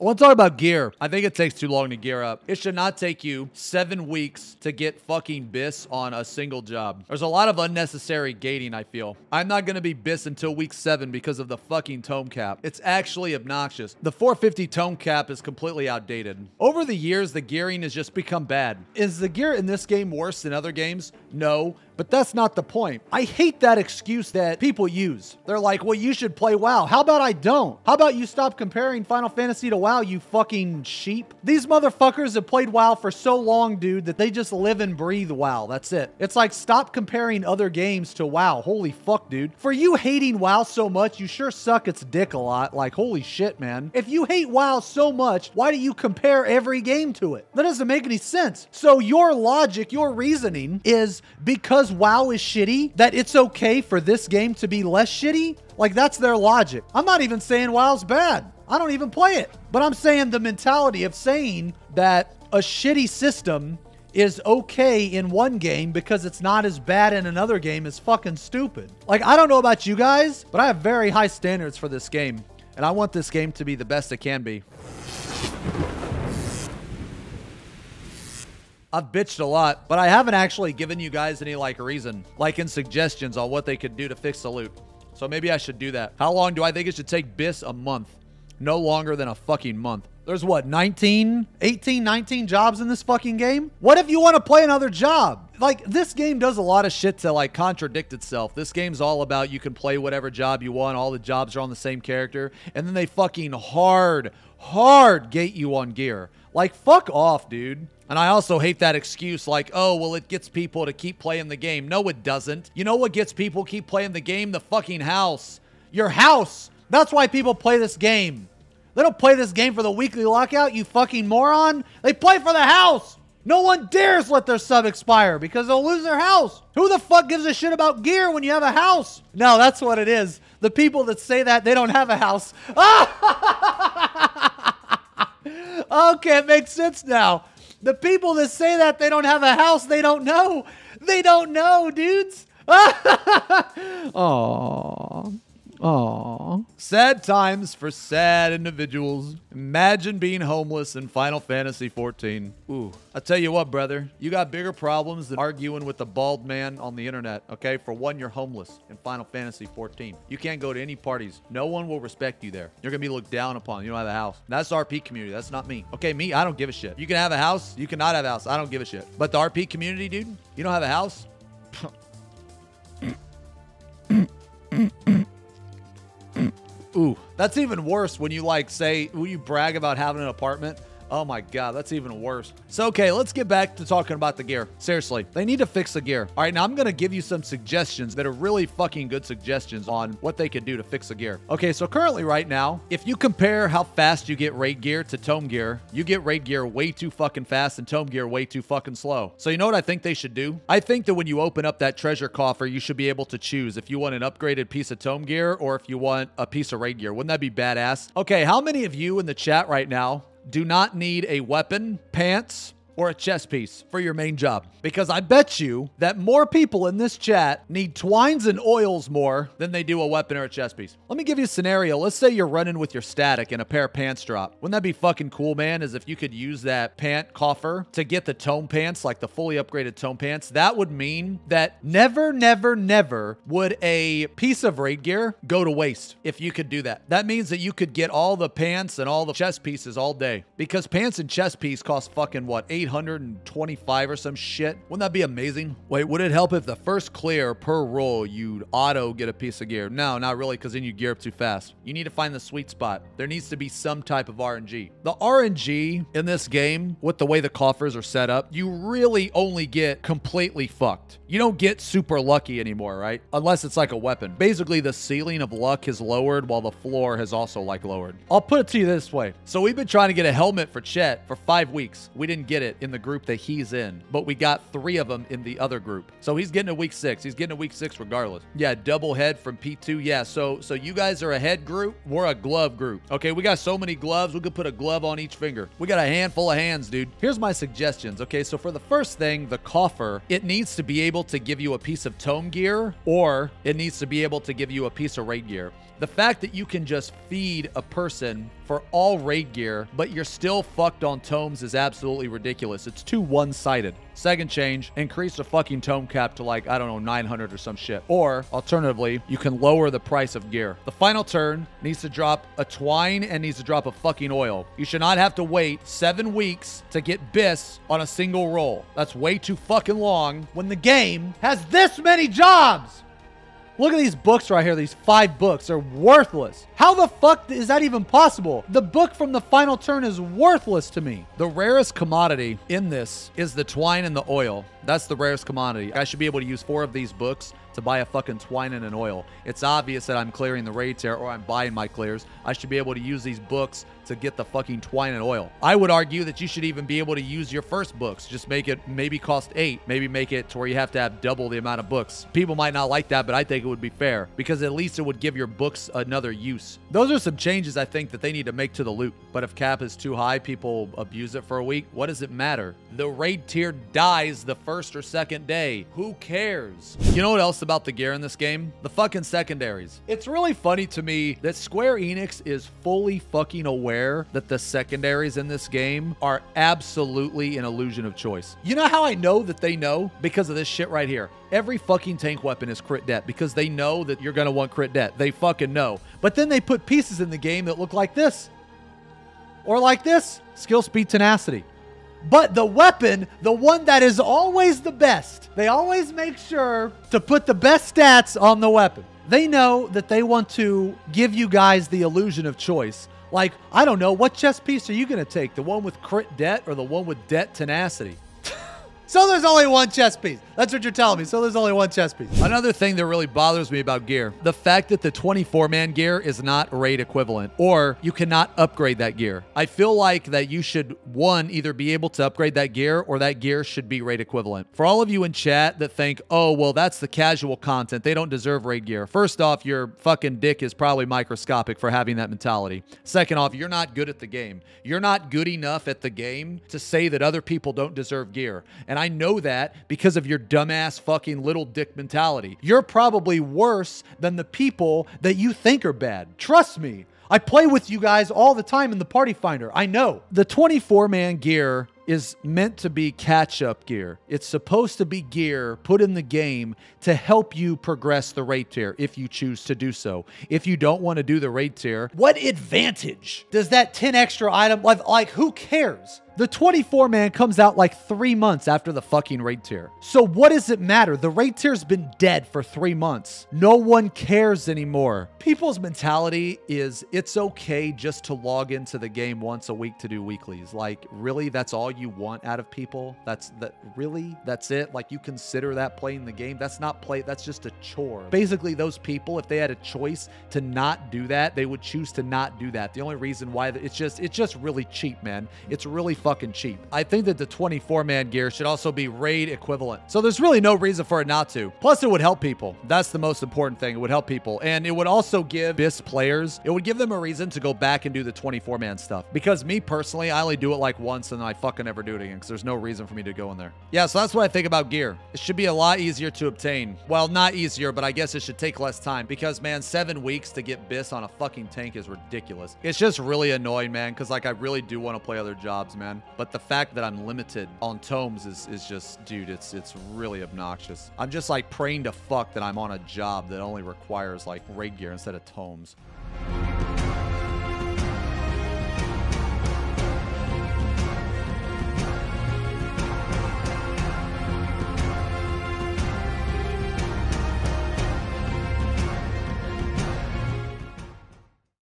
I want to talk about gear. I think it takes too long to gear up. It should not take you 7 weeks to get fucking BIS on a single job. There's a lot of unnecessary gating, I feel. I'm not going to be BIS until week 7 because of the fucking tome cap. It's actually obnoxious. The 450 tome cap is completely outdated. Over the years, the gearing has just become bad. Is the gear in this game worse than other games? No. But that's not the point. I hate that excuse that people use. They're like, well, you should play WoW. How about I don't? How about you stop comparing Final Fantasy to WoW, you fucking sheep? These motherfuckers have played WoW for so long, dude, that they just live and breathe WoW. That's it. It's like, stop comparing other games to WoW. Holy fuck, dude. For you hating WoW so much, you sure suck its dick a lot. Like, holy shit, man. If you hate WoW so much, why do you compare every game to it? That doesn't make any sense. So your logic, your reasoning is because WoW is shitty, that it's okay for this game to be less shitty? Like, that's their logic. I'm not even saying WoW's bad. I don't even play it. But I'm saying the mentality of saying that a shitty system is okay in one game because it's not as bad in another game is fucking stupid. Like, I don't know about you guys, but I have very high standards for this game. And I want this game to be the best it can be. I've bitched a lot, but I haven't actually given you guys any reason, in suggestions on what they could do to fix the loot. So maybe I should do that. How long do I think it should take BIS? A month. No longer than a fucking month. There's what, 18, 19 jobs in this fucking game? What if you want to play another job? This game does a lot of shit to contradict itself. This game's all about you can play whatever job you want. All the jobs are on the same character. And then they fucking hard gate you on gear. Fuck off, dude. And I also hate that excuse oh, well, it gets people to keep playing the game. No, it doesn't. You know what gets people keep playing the game? The fucking house. Your house. That's why people play this game. They don't play this game for the weekly lockout, you fucking moron. They play for the house. No one dares let their sub expire because they'll lose their house. Who the fuck gives a shit about gear when you have a house? No, that's what it is. The people that say that, they don't have a house. Okay, it makes sense now. The people that say that they don't have a house, they don't know. They don't know, dudes. Aww. Aww. Sad times for sad individuals. Imagine being homeless in Final Fantasy XIV. Ooh. I tell you what, brother. You got bigger problems than arguing with the bald man on the internet, okay? For one, you're homeless in Final Fantasy XIV. You can't go to any parties. No one will respect you there. You're gonna be looked down upon. You don't have a house. That's the RP community. That's not me. Okay, me, I don't give a shit. You can have a house. You cannot have a house. I don't give a shit. But the RP community, dude, you don't have a house? Ooh, that's even worse when you when you brag about having an apartment. Oh my God, that's even worse. So, okay, let's get back to talking about the gear. Seriously, they need to fix the gear. All right, now I'm going to give you some suggestions that are really fucking good suggestions on what they could do to fix the gear. Okay, so currently right now, if you compare how fast you get raid gear to tome gear, you get raid gear way too fucking fast and tome gear way too fucking slow. So you know what I think they should do? I think that when you open up that treasure coffer, you should be able to choose if you want an upgraded piece of tome gear or if you want a piece of raid gear. Wouldn't that be badass? Okay, how many of you in the chat right now do not need a weapon, pants, or a chest piece for your main job? Because I bet you that more people in this chat need twines and oils more than they do a weapon or a chest piece. Let me give you a scenario. Let's say you're running with your static and a pair of pants drop. Wouldn't that be fucking cool, man? As if you could use that pant coffer to get the tome pants, the fully upgraded tome pants. That would mean that never would a piece of raid gear go to waste if you could do that. That means that you could get all the pants and all the chest pieces all day. Because pants and chest piece cost fucking what, 825 or some shit? Wouldn't that be amazing? Wait, would it help if the first clear per roll you'd auto get a piece of gear? No, not really, because then you gear up too fast. You need to find the sweet spot. There needs to be some type of RNG. The RNG in this game, with the way the coffers are set up, you really only get completely fucked. You don't get super lucky anymore, right? Unless it's like a weapon. Basically, the ceiling of luck has lowered while the floor has also lowered. I'll put it to you this way. So we've been trying to get a helmet for Chet for 5 weeks. We didn't get it in the group that he's in, but we got 3 of them in the other group. So he's getting a week 6. He's getting a week 6 regardless. Yeah, double head from P2. Yeah, so you guys are a head group. We're a glove group. Okay, we got so many gloves. We could put a glove on each finger. We got a handful of hands, dude. Here's my suggestions. Okay, so for the first thing, the coffer, it needs to be able to give you a piece of tome gear, or it needs to be able to give you a piece of raid gear. The fact that you can just feed a person for all raid gear, but you're still fucked on tomes is absolutely ridiculous. It's too one-sided. Second change, increase the fucking tome cap to like, I don't know, 900 or some shit. Or, alternatively, you can lower the price of gear. The final turn needs to drop a twine and needs to drop a fucking oil. You should not have to wait 7 weeks to get bis on a single roll. That's way too fucking long when the game has this many jobs. Look at these books right here. These 5 books are worthless. How the fuck is that even possible? The book from the final turn is worthless to me. The rarest commodity in this is the twine and the oil. That's the rarest commodity. I should be able to use 4 of these books to buy a fucking twine and an oil. It's obvious that I'm clearing the raid tier or I'm buying my clears. I should be able to use these books to get the fucking twine and oil. I would argue that you should even be able to use your first books. Just make it maybe cost 8. Maybe make it to where you have to have double the amount of books. People might not like that, but I think it would be fair because at least it would give your books another use. Those are some changes I think that they need to make to the loot. But if cap is too high, people abuse it for a week. What does it matter? The raid tier dies the first or second day. Who cares? You know what else about the gear in this game? The fucking secondaries. It's really funny to me that Square Enix is fully fucking aware that the secondaries in this game are absolutely an illusion of choice. You know how I know that they know? Because of this shit right here. Every fucking tank weapon is crit det because they know that you're gonna want crit det. They fucking know. But then they put pieces in the game that look like this. Or like this. Skill, speed, tenacity. But the weapon, the one that is always the best, they always make sure to put the best stats on the weapon. They know that they want to give you guys the illusion of choice. Like, I don't know, what chest piece are you going to take? The one with crit det or the one with det tenacity? So there's only one chest piece. That's what you're telling me. So there's only one chest piece. Another thing that really bothers me about gear, the fact that the 24-man gear is not raid equivalent, or you cannot upgrade that gear. I feel like that you should, one, either be able to upgrade that gear or that gear should be raid equivalent. For all of you in chat that think, oh, well, that's the casual content. They don't deserve raid gear. First off, your fucking dick is probably microscopic for having that mentality. Second off, you're not good at the game. You're not good enough at the game to say that other people don't deserve gear. And I know that because of your dumbass fucking little dick mentality. You're probably worse than the people that you think are bad. Trust me. I play with you guys all the time in the Party Finder. I know. The 24-man gear is meant to be catch-up gear. It's supposed to be gear put in the game to help you progress the raid tier if you choose to do so. If you don't want to do the raid tier, what advantage does that 10 extra item, like who cares? The 24-man comes out like 3 months after the fucking raid tier. So what does it matter? The raid tier's been dead for 3 months. No one cares anymore. People's mentality is it's okay just to log into the game once a week to do weeklies. Like, really? That's all you want out of people? Really? That's it? Like, you consider that playing the game? That's not play. That's just a chore. Basically, those people, if they had a choice to not do that, they would choose to not do that. The only reason why it's just really cheap, man. It's really fucking cheap. I think that the 24-man gear should also be raid equivalent. So there's really no reason for it not to. Plus, it would help people. That's the most important thing. It would help people. And it would also give BIS players, it would give them a reason to go back and do the 24-man stuff. Because me personally, I only do it like once and then I fucking never do it again because there's no reason for me to go in there. Yeah, so that's what I think about gear. It should be a lot easier to obtain. Well, not easier, but I guess it should take less time because, man, 7 weeks to get BIS on a fucking tank is ridiculous. It's just really annoying, man, because like I really do want to play other jobs, man. But the fact that I'm limited on tomes is just, dude, it's really obnoxious. I'm just like praying to fuck that I'm on a job that only requires like raid gear instead of tomes.